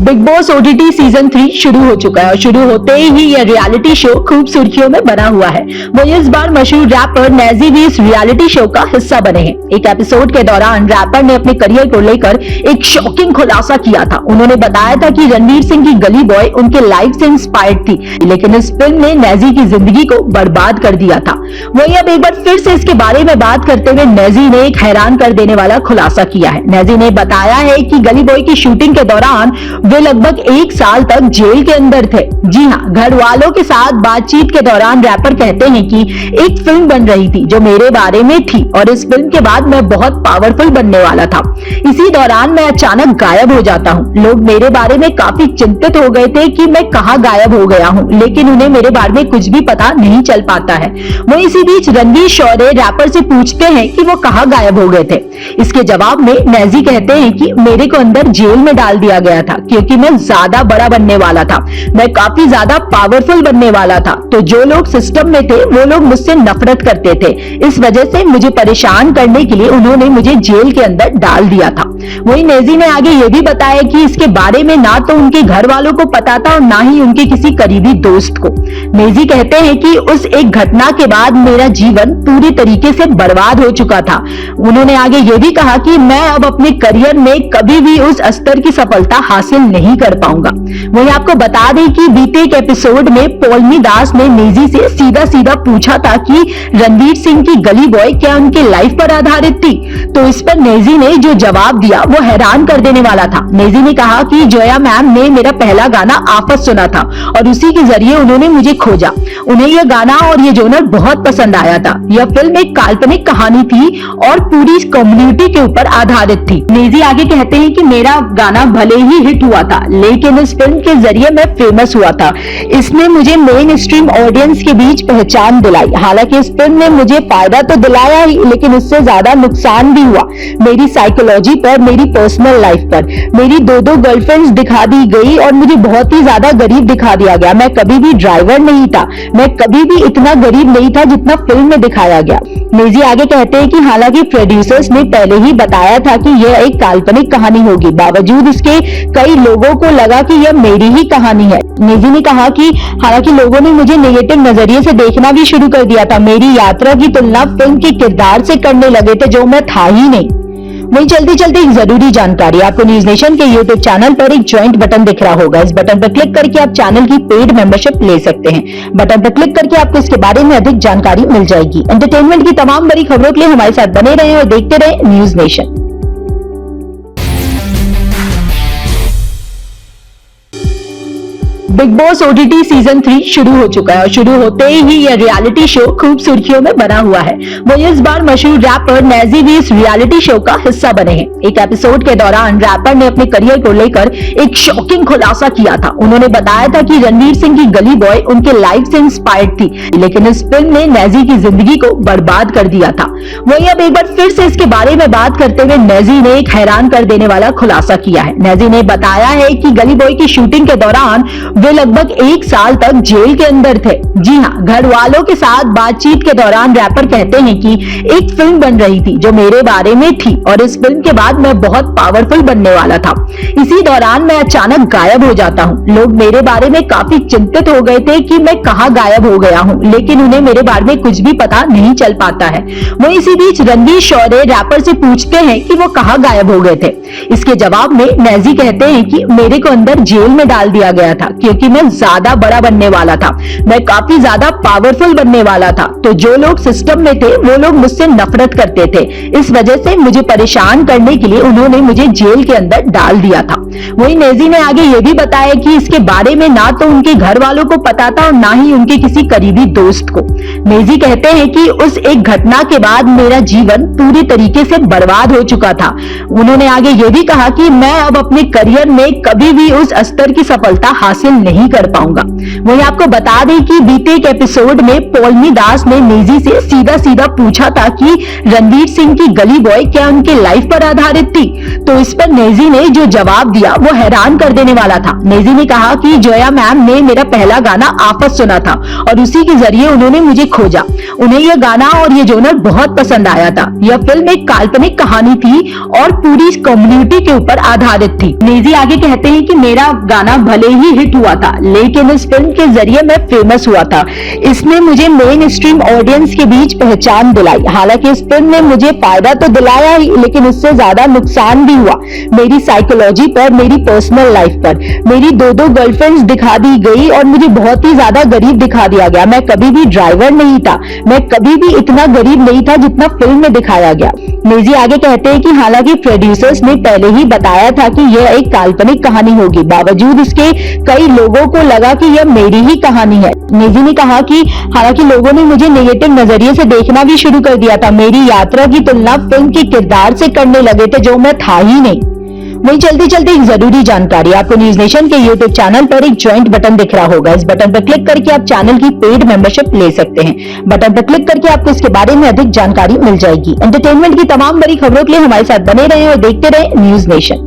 Big boss OTT season 3 शुरू हो चुका है और शुरू होते ही यह रियलिटी शो खूब सुर्खियों में बना हुआ है। वहीं इस बार मशहूर रैपर नेजी भी इस रियलिटी शो का हिस्सा बने हैं। एक एपिसोड के दौरान रैपर ने अपने करियर को लेकर एक शॉकिंग खुलासा किया था। उन्होंने बताया था कि रणवीर सिंह की गली बॉय उनके लाइफ से इंस्पायर्ड थी, लेकिन इस फिल्म ने नेजी की जिंदगी को बर्बाद कर दिया था। वहीं अब एक बार फिर से इसके बारे में बात करते हुए नेजी ने एक हैरान कर देने वाला खुलासा किया है। नेजी ने बताया है कि गली बॉय की शूटिंग के दौरान वे लगभग 1 साल तक जेल के अंदर थे। जी हाँ, घर वालों के साथ बातचीत के दौरान रैपर कहते हैं कि एक फिल्म बन रही थी जो मेरे बारे में थी और इस फिल्म के बाद मैं बहुत पावरफुल बनने वाला था। इसी दौरान मैं अचानक गायब हो जाता हूँ। लोग मेरे बारे में काफी चिंतित हो गए थे कि मैं कहाँ गायब हो गया हूँ, लेकिन उन्हें मेरे बारे में कुछ भी पता नहीं चल पाता है। वहीं इसी बीच रणवीर शौर्य रैपर से पूछते हैं कि वो कहाँ गायब हो गए थे। इसके जवाब में नेजी कहते हैं कि मेरे को अंदर जेल में डाल दिया गया था क्योंकि मैं ज्यादा बड़ा बनने वाला था, मैं काफी ज्यादा पावरफुल बनने वाला था। तो जो लोग सिस्टम में थे वो लोग मुझसे नफरत करते थे। इस वजह से मुझे परेशान करने के लिए उन्होंने मुझे जेल के अंदर डाल दिया था। वहीं नेजी ने आगे ये भी बताया कि इसके बारे में ना तो उनके घर वालों को पता था और ना ही उनके किसी करीबी दोस्त को। नेजी कहते हैं कि उस एक घटना के बाद मेरा जीवन पूरी तरीके से बर्बाद हो चुका था। उन्होंने आगे ये भी कहा कि मैं अब अपने करियर में कभी भी उस स्तर की सफलता हासिल नहीं कर पाऊंगा। वहीं आपको बता दें कि बीते एक एपिसोड में पौलमी दास ने नेजी से सीधा सीधा पूछा था कि रणवीर सिंह की गली बॉय क्या उनके लाइफ पर आधारित थी। तो इस पर नेजी ने जो जवाब दिया वो हैरान कर देने वाला था। नेजी ने कहा कि जोया मैम ने मेरा पहला गाना आफत सुना था और उसी के जरिए उन्होंने मुझे खोजा। उन्हें यह गाना और ये जोनर बहुत पसंद आया था। यह फिल्म एक काल्पनिक कहानी थी और पूरी कम्युनिटी के ऊपर आधारित थी। नेजी आगे कहते हैं कि मेरा गाना भले ही हिट हुआ था, लेकिन इस फिल्म के जरिए मैं फेमस हुआ था। इसने मुझे मेन स्ट्रीम ऑडियंस के बीच पहचान दिलाई। हालांकि इस फिल्म ने मुझे फायदा तो दिलाया ही, लेकिन इससे ज्यादा नुकसान भी हुआ। मेरी साइकोलॉजी पर, मेरी पर्सनल लाइफ पर। मेरी 2 गर्लफ्रेंड्स दिखा दी गई और मुझे बहुत ही ज्यादा गरीब दिखा दिया गया। मैं कभी भी ड्राइवर नहीं था, मैं कभी भी इतना गरीब नहीं था जितना फिल्म में दिखाया गया। नेजी आगे कहते हैं कि हालांकि प्रोड्यूसर्स ने पहले ही बताया था कि यह एक काल्पनिक कहानी होगी, बावजूद इसके कई लोगों को लगा कि यह मेरी ही कहानी है। नेजी ने कहा कि हालांकि लोगों ने मुझे नेगेटिव नजरिए से देखना भी शुरू कर दिया था। मेरी यात्रा की तुलना फिल्म के किरदार से करने लगे थे जो मैं था ही नहीं। वहीं चलते चलते एक जरूरी जानकारी, आपको न्यूज नेशन के यूट्यूब चैनल पर एक ज्वाइंट बटन दिख रहा होगा। इस बटन पर क्लिक करके आप चैनल की पेड मेंबरशिप ले सकते हैं। बटन पर क्लिक करके आपको इसके बारे में अधिक जानकारी मिल जाएगी। एंटरटेनमेंट की तमाम बड़ी खबरों के लिए हमारे साथ बने रहें और देखते रहें news nation. Big boss OTT season 3 शुरू हो चुका है और शुरू होते ही यह रियलिटी शो खूब सुर्खियों में बना हुआ है। वहीं इस बार मशहूर रैपर नेजी भी इस रियलिटी शो का हिस्सा बने हैं। एक एपिसोड के दौरान रैपर ने अपने करियर को लेकर एक शॉकिंग खुलासा किया था। उन्होंने बताया था कि रणवीर सिंह की गली बॉय उनके लाइफ से इंस्पायर्ड थी, लेकिन इस फिल्म ने नेजी की जिंदगी को बर्बाद कर दिया था। वहीं अब एक बार फिर से इसके बारे में बात करते हुए नेजी ने एक हैरान कर देने वाला खुलासा किया है। नेजी ने बताया है कि गली बॉय की शूटिंग के दौरान वे लगभग 1 साल तक जेल के अंदर थे। जी हाँ, घर वालों के साथ बातचीत के दौरान रैपर कहते हैं कि एक फिल्म बन रही थी जो मेरे बारे में थी और इस फिल्म के बाद मैं बहुत पावरफुल बनने वाला था। इसी दौरान मैं अचानक गायब हो जाता हूँ। लोग मेरे बारे में काफी चिंतित हो गए थे कि मैं कहाँ गायब हो गया हूँ, लेकिन उन्हें मेरे बारे में कुछ भी पता नहीं चल पाता है। वहीं इसी बीच रणवीर शौर्य रैपर से पूछते हैं कि वो कहाँ गायब हो गए थे। इसके जवाब में नेजी कहते हैं कि मेरे को अंदर जेल में डाल दिया गया था क्योंकि मैं ज्यादा बड़ा बनने वाला था, मैं काफी ज्यादा पावरफुल बनने वाला था। तो जो लोग सिस्टम में थे वो लोग मुझसे नफरत करते थे। इस वजह से मुझे परेशान करने के लिए उन्होंने मुझे जेल के अंदर डाल दिया था। वहीं नेजी ने आगे ये भी बताया कि इसके बारे में ना तो उनके घर वालों को पता था और ना ही उनके किसी करीबी दोस्त को। नेजी कहते हैं कि उस एक घटना के बाद मेरा जीवन पूरी तरीके से बर्बाद हो चुका था। उन्होंने आगे ये भी कहा कि मैं अब अपने करियर में कभी भी उस स्तर की सफलता हासिल नहीं कर पाऊंगा। वहीं आपको बता दें कि बीते एक एपिसोड में पौलमी दास ने नेजी से सीधा सीधा पूछा था कि रणवीर सिंह की गली बॉय क्या उनके लाइफ पर आधारित थी, तो इस पर नेजी ने जो जवाब दिया वो हैरान कर देने वाला था। नेजी ने कहा कि जोया मैम ने मेरा पहला गाना आफत सुना था और उसी के जरिए उन्होंने मुझे खोजा। उन्हें यह गाना और ये जोनर बहुत पसंद आया था। यह फिल्म एक काल्पनिक कहानी थी और पूरी कम्युनिटी के ऊपर आधारित थी। नेजी आगे कहते हैं कि मेरा गाना भले ही हिट हुआ था, लेकिन इस फिल्म के जरिए मैं फेमस हुआ था। इसने मुझे मेन स्ट्रीम ऑडियंस के बीच पहचान दिलाई। हालांकि इस फिल्म ने मुझे फायदा तो दिलाया ही, लेकिन इससे ज्यादा नुकसान भी हुआ। मेरी साइकोलॉजी पर, मेरी पर्सनल लाइफ पर। मेरी दो गर्लफ्रेंड्स दिखा दी गई और मुझे बहुत ही ज्यादा गरीब दिखा दिया गया। मैं कभी भी ड्राइवर नहीं था, मैं कभी भी इतना गरीब नहीं था जितना फिल्म में दिखाया गया। नेजी आगे कहते हैं कि हालांकि प्रोड्यूसर्स ने पहले ही बताया था कि यह एक काल्पनिक कहानी होगी, बावजूद इसके कई लोगों को लगा कि यह मेरी ही कहानी है। नेजी ने कहा कि हालांकि लोगों ने मुझे नेगेटिव नजरिए से देखना भी शुरू कर दिया था। मेरी यात्रा की तुलना फिल्म के किरदार से करने लगे थे, जो मैं था ही नहीं। वहीं चलते चलते एक जरूरी जानकारी, आपको न्यूज नेशन के यूट्यूब चैनल पर एक ज्वाइंट बटन दिख रहा होगा। इस बटन पर क्लिक करके आप चैनल की पेड मेंबरशिप ले सकते हैं। बटन पर क्लिक करके आपको इसके बारे में अधिक जानकारी मिल जाएगी। एंटरटेनमेंट की तमाम बड़ी खबरों के लिए हमारे साथ बने रहें और देखते रहें news nation.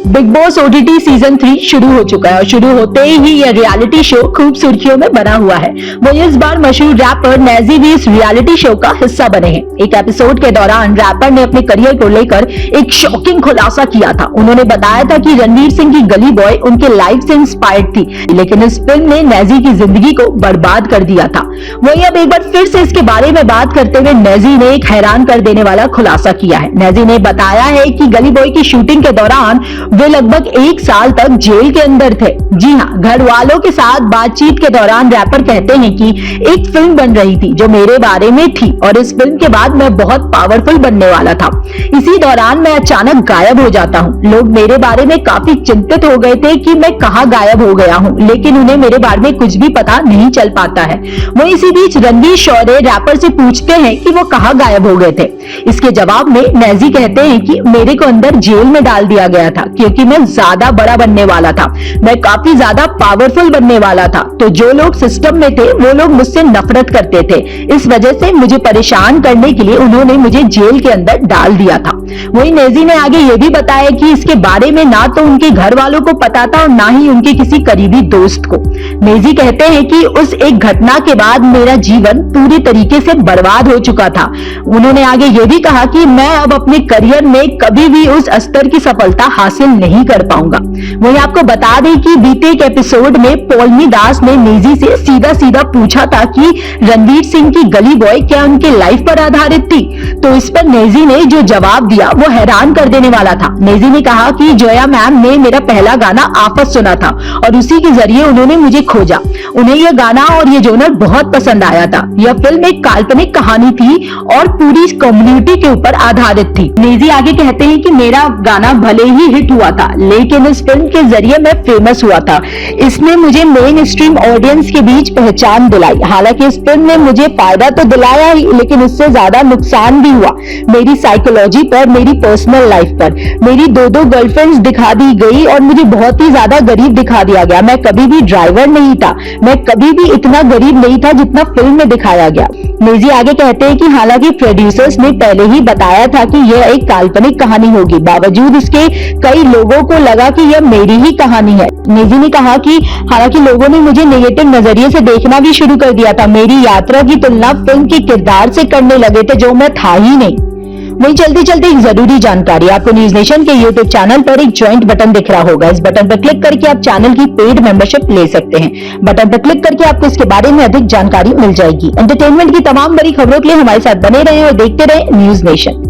Big boss OTT season 3 शुरू हो चुका है और शुरू होते ही यह रियलिटी शो खूब सुर्खियों में बना हुआ है। वो इस बार मशहूर रैपर नेजी भी इस रियलिटी शो का हिस्सा बने हैं। एक एपिसोड के दौरान रैपर ने अपने करियर को लेकर एक शॉकिंग खुलासा किया था। उन्होंने बताया था कि रणवीर सिंह की गली बॉय उनके लाइफ से इंस्पायर्ड थी, लेकिन इस फिल्म ने नेजी की जिंदगी को बर्बाद कर दिया था। वहीं अब एक बार फिर से इसके बारे में बात करते हुए नेजी ने एक हैरान कर देने वाला खुलासा किया है। नेजी ने बताया है कि गली बॉय की शूटिंग के दौरान वे लगभग 1 साल तक जेल के अंदर थे। जी हाँ, घर वालों के साथ बातचीत के दौरान रैपर कहते हैं कि एक फिल्म बन रही थी जो मेरे बारे में थी और इस फिल्म के बाद मैं बहुत पावरफुल बनने वाला था। इसी दौरान मैं अचानक गायब हो जाता हूँ। लोग मेरे बारे में काफी चिंतित हो गए थे कि मैं कहाँ गायब हो गया हूँ, लेकिन उन्हें मेरे बारे में कुछ भी पता नहीं चल पाता है। वहीं इसी बीच रणवीर शौर्य रैपर से पूछते हैं कि वो कहाँ गायब हो गए थे। इसके जवाब में नेजी कहते हैं कि मेरे को अंदर जेल में डाल दिया गया था क्योंकि मैं ज्यादा बड़ा बनने वाला था, मैं काफी ज्यादा पावरफुल बनने वाला था। तो जो लोग सिस्टम में थे वो लोग मुझसे नफरत करते थे। इस वजह से मुझे परेशान करने के लिए उन्होंने मुझे जेल के अंदर डाल दिया था। वहीं नेजी ने आगे ये भी बताया कि इसके बारे में ना तो उनके घर वालों को पता था और ना ही उनके किसी करीबी दोस्त को। नेजी कहते हैं कि उस एक घटना के बाद मेरा जीवन पूरी तरीके से बर्बाद हो चुका था। उन्होंने आगे ये भी कहा कि मैं अब अपने करियर में कभी भी उस स्तर की सफलता हासिल नहीं कर पाऊंगा। वहीं आपको बता दें कि बीते एक एपिसोड में पौलमी दास ने नेजी से सीधा सीधा पूछा था कि रणवीर सिंह की गली बॉय क्या उनके लाइफ पर आधारित थी, तो इस पर नेजी ने जो जवाब दिया वो हैरान कर देने वाला था। नेजी ने कहा कि जोया मैम ने मेरा पहला गाना आफत सुना था और उसी के जरिए उन्होंने मुझे खोजा। उन्हें यह गाना और ये जोनर बहुत पसंद आया था। यह फिल्म एक काल्पनिक कहानी थी और पूरी कम्युनिटी के ऊपर आधारित थी। नेजी आगे कहते हैं कि मेरा गाना भले ही हिट हुआ था, लेकिन इस फिल्म के जरिए मैं फेमस हुआ था। इसने मुझे मेन स्ट्रीम ऑडियंस के बीच पहचान दिलाई। हालांकि इस फिल्म ने मुझे फायदा तो दिलाया ही, लेकिन इससे ज्यादा नुकसान भी हुआ। मेरी साइकोलॉजी पर, मेरी पर्सनल लाइफ पर। मेरी दो गर्लफ्रेंड्स दिखा दी गई और मुझे बहुत ही ज्यादा गरीब दिखा दिया गया। मैं कभी भी ड्राइवर नहीं था, मैं कभी भी इतना गरीब नहीं था जितना फिल्म में दिखाया गया। नेजी आगे कहते हैं कि हालांकि प्रोड्यूसर्स ने पहले ही बताया था कि यह एक काल्पनिक कहानी होगी, बावजूद इसके कई लोगों को लगा कि यह मेरी ही कहानी है। नेजी ने कहा कि हालांकि लोगों ने मुझे नेगेटिव नजरिए से देखना भी शुरू कर दिया था। मेरी यात्रा की तुलना फिल्म के किरदार से करने लगे थे, जो मैं था ही नहीं। वहीं चलते चलते एक जरूरी जानकारी, आपको न्यूज नेशन के यूट्यूब चैनल पर एक ज्वाइंट बटन दिख रहा होगा। इस बटन पर क्लिक करके आप चैनल की पेड मेंबरशिप ले सकते हैं। बटन पर क्लिक करके आपको इसके बारे में अधिक जानकारी मिल जाएगी। एंटरटेनमेंट की तमाम बड़ी खबरों के लिए हमारे साथ बने रहें और देखते रहें न्यूज नेशन।